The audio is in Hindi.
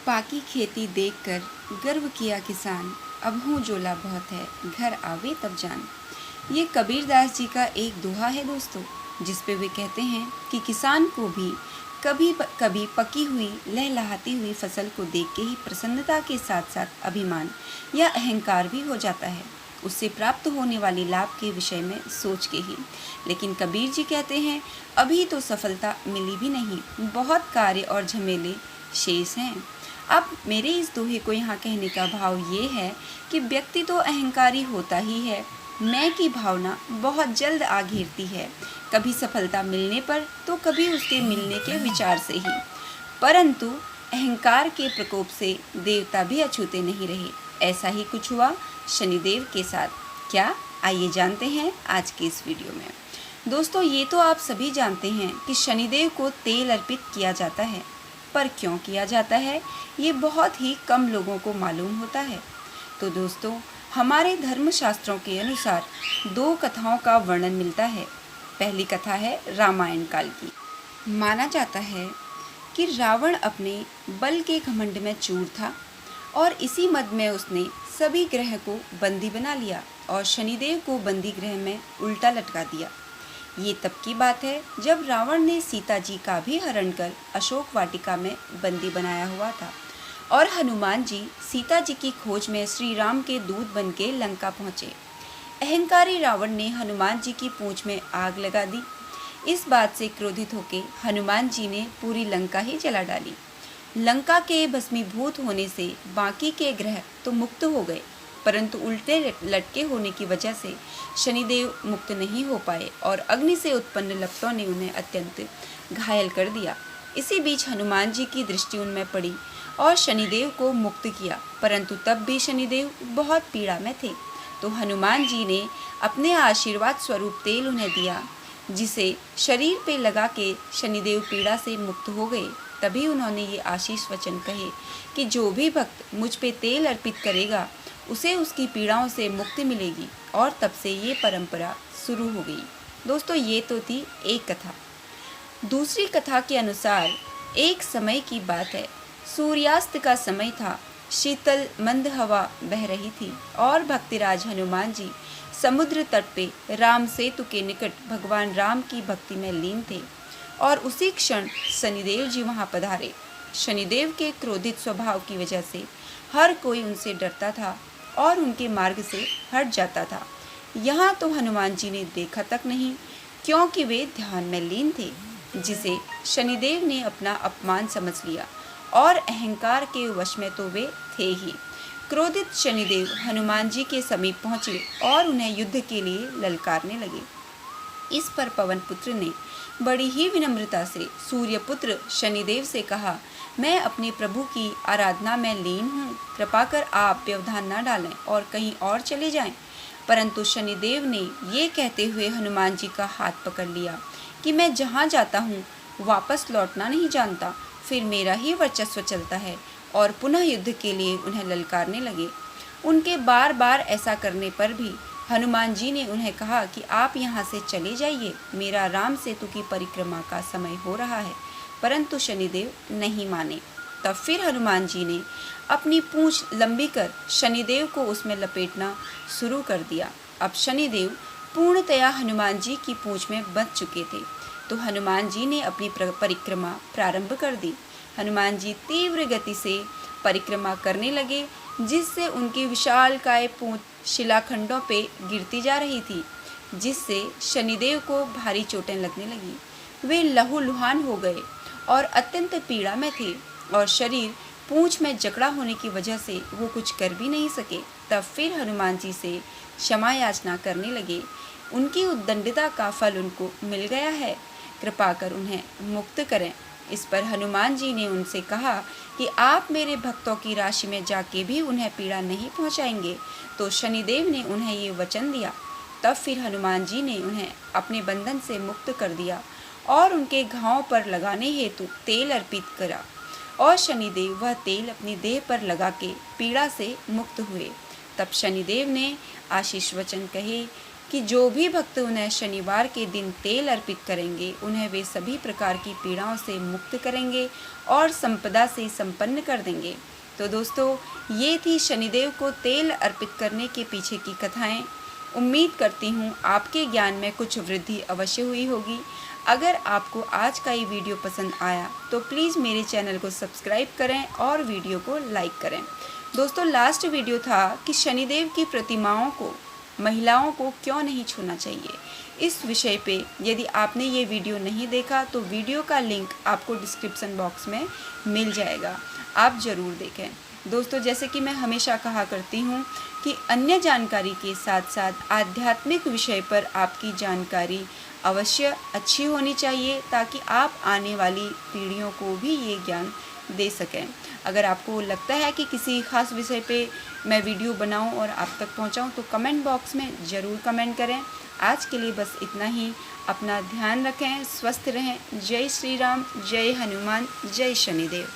पाकी खेती देखकर गर्व किया किसान, अब हूँ जोला बहुत है, घर आवे तब जान। ये कबीरदास जी का एक दोहा है दोस्तों, जिस पे वे कहते हैं कि किसान को भी कभी कभी पकी हुई लहलहाती हुई फसल को देख के ही प्रसन्नता के साथ साथ अभिमान या अहंकार भी हो जाता है, उससे प्राप्त होने वाले लाभ के विषय में सोच के ही। लेकिन कबीर जी कहते हैं अभी तो सफलता मिली भी नहीं, बहुत कार्य और झमेले शेष हैं। अब मेरे इस दोहे को यहाँ कहने का भाव ये है कि व्यक्ति तो अहंकारी होता ही है, मैं की भावना बहुत जल्द आ घेरती है, कभी सफलता मिलने पर तो कभी उसके मिलने के विचार से ही। परंतु अहंकार के प्रकोप से देवता भी अछूते नहीं रहे। ऐसा ही कुछ हुआ शनिदेव के साथ। क्या, आइए जानते हैं आज के इस वीडियो में। दोस्तों, ये तो आप सभी जानते हैं कि शनिदेव को तेल अर्पित किया जाता है, पर क्यों किया जाता है ये बहुत ही कम लोगों को मालूम होता है। तो दोस्तों, हमारे धर्मशास्त्रों के अनुसार दो कथाओं का वर्णन मिलता है। पहली कथा है रामायण काल की। माना जाता है कि रावण अपने बल के घमंड में चूर था और इसी मद में उसने सभी ग्रह को बंदी बना लिया और शनिदेव को बंदी ग्रह में उल्टा लटका दिया। ये तब की बात है जब रावण ने सीता जी का भी हरण कर अशोक वाटिका में बंदी बनाया हुआ था और हनुमान जी सीता जी की खोज में श्री राम के दूत बन के लंका पहुँचे। अहंकारी रावण ने हनुमान जी की पूंछ में आग लगा दी। इस बात से क्रोधित होकर हनुमान जी ने पूरी लंका ही जला डाली। लंका के भस्मीभूत होने से बाकी के ग्रह तो मुक्त हो गए, परंतु उल्टे लटके होने की वजह से शनिदेव मुक्त नहीं हो पाए और अग्नि से उत्पन्न लपटों ने उन्हें अत्यंत घायल कर दिया। इसी बीच हनुमान जी की दृष्टि उनमें पड़ी और शनिदेव को मुक्त किया, परंतु तब भी शनिदेव बहुत पीड़ा में थे। तो हनुमान जी ने अपने आशीर्वाद स्वरूप तेल उन्हें दिया, जिसे शरीर पे लगा के शनिदेव पीड़ा से मुक्त हो गए। तभी उन्होंने ये आशीष वचन कहे कि जो भी भक्त मुझ पे तेल अर्पित करेगा उसे उसकी पीड़ाओं से मुक्ति मिलेगी, और तब से ये परंपरा शुरू हो गई। दोस्तों, ये तो थी एक कथा। दूसरी कथा के अनुसार एक समय की बात है। सूर्यास्त का समय था, शीतल मंद हवा बह रही थी और भक्तिराज हनुमान जी समुद्र तट पे राम सेतु के निकट भगवान राम की भक्ति में लीन थे और उसी क्षण शनिदेव जी वहां पधारे। शनिदेव के क्रोधित स्वभाव की वजह से हर कोई उनसे डरता था और उनके मार्ग से हट जाता था। यहाँ तो हनुमान जी ने देखा तक नहीं, क्योंकि वे ध्यान में लीन थे, जिसे शनिदेव ने अपना अपमान समझ लिया और अहंकार के वश में तो वे थे ही। क्रोधित शनिदेव हनुमान जी के समीप पहुंचे और उन्हें युद्ध के लिए ललकारने लगे। इस पर पवन पुत्र ने बड़ी ही विनम्रता से सूर्यपुत्र शनिदेव से कहा, मैं अपने प्रभु की आराधना में लीन हूँ, कृपा कर आप व्यवधान न डालें और कहीं और चले जाएं। परंतु शनिदेव ने ये कहते हुए हनुमान जी का हाथ पकड़ लिया कि मैं जहाँ जाता हूँ वापस लौटना नहीं जानता, फिर मेरा ही वर्चस्व चलता है, और पुनः युद्ध के लिए उन्हें ललकारने लगे। उनके बार बार ऐसा करने पर भी हनुमान जी ने उन्हें कहा कि आप यहाँ से चले जाइए, मेरा राम सेतु की परिक्रमा का समय हो रहा है। परंतु शनिदेव नहीं माने। तब फिर हनुमान जी ने अपनी पूंछ लंबी कर शनिदेव को उसमें लपेटना शुरू कर दिया। अब शनिदेव पूर्णतया हनुमान जी की पूंछ में बंध चुके थे, तो हनुमान जी ने अपनी परिक्रमा प्रारंभ कर दी। हनुमान जी तीव्र गति से परिक्रमा करने लगे, जिससे उनकी विशालकाय पूंछ शिलाखंडों पे गिरती जा रही थी, जिससे शनिदेव को भारी चोटें लगने लगी। वे लहूलुहान हो गए और अत्यंत पीड़ा में थे और शरीर पूंछ में जकड़ा होने की वजह से वो कुछ कर भी नहीं सके। तब फिर हनुमान जी से क्षमा याचना करने लगे। उनकी उद्दंडता का फल उनको मिल गया है, कृपा कर उन्हें मुक्त करें। इस पर हनुमान जी ने उनसे कहा कि आप मेरे भक्तों की राशि में जाके भी उन्हें पीड़ा नहीं पहुंचाएंगे। तो शनिदेव ने उन्हें ये वचन दिया। तब फिर हनुमान जी ने उन्हें अपने बंधन से मुक्त कर दिया और उनके घावों पर लगाने हेतु तेल अर्पित करा, और शनिदेव वह तेल अपनी देह पर लगा के पीड़ा से मुक्त हुए। तब शनिदेव ने आशीष वचन कहे कि जो भी भक्त उन्हें शनिवार के दिन तेल अर्पित करेंगे उन्हें वे सभी प्रकार की पीड़ाओं से मुक्त करेंगे और संपदा से संपन्न कर देंगे। तो दोस्तों, ये थी शनिदेव को तेल अर्पित करने के पीछे की कथाएं। उम्मीद करती हूँ आपके ज्ञान में कुछ वृद्धि अवश्य हुई होगी। अगर आपको आज का ये वीडियो पसंद आया तो प्लीज़ मेरे चैनल को सब्सक्राइब करें और वीडियो को लाइक करें। दोस्तों, लास्ट वीडियो था कि शनिदेव की प्रतिमाओं को महिलाओं को क्यों नहीं छूना चाहिए। इस विषय पे यदि आपने ये वीडियो नहीं देखा तो वीडियो का लिंक आपको डिस्क्रिप्शन बॉक्स में मिल जाएगा, आप ज़रूर देखें। दोस्तों, जैसे कि मैं हमेशा कहा करती हूँ कि अन्य जानकारी के साथ साथ आध्यात्मिक विषय पर आपकी जानकारी अवश्य अच्छी होनी चाहिए, ताकि आप आने वाली पीढ़ियों को भी ये ज्ञान दे सकें। अगर आपको लगता है कि किसी खास विषय पे मैं वीडियो बनाऊं और आप तक पहुंचाऊं तो कमेंट बॉक्स में ज़रूर कमेंट करें। आज के लिए बस इतना ही। अपना ध्यान रखें, स्वस्थ रहें। जय श्री राम, जय हनुमान, जय शनिदेव।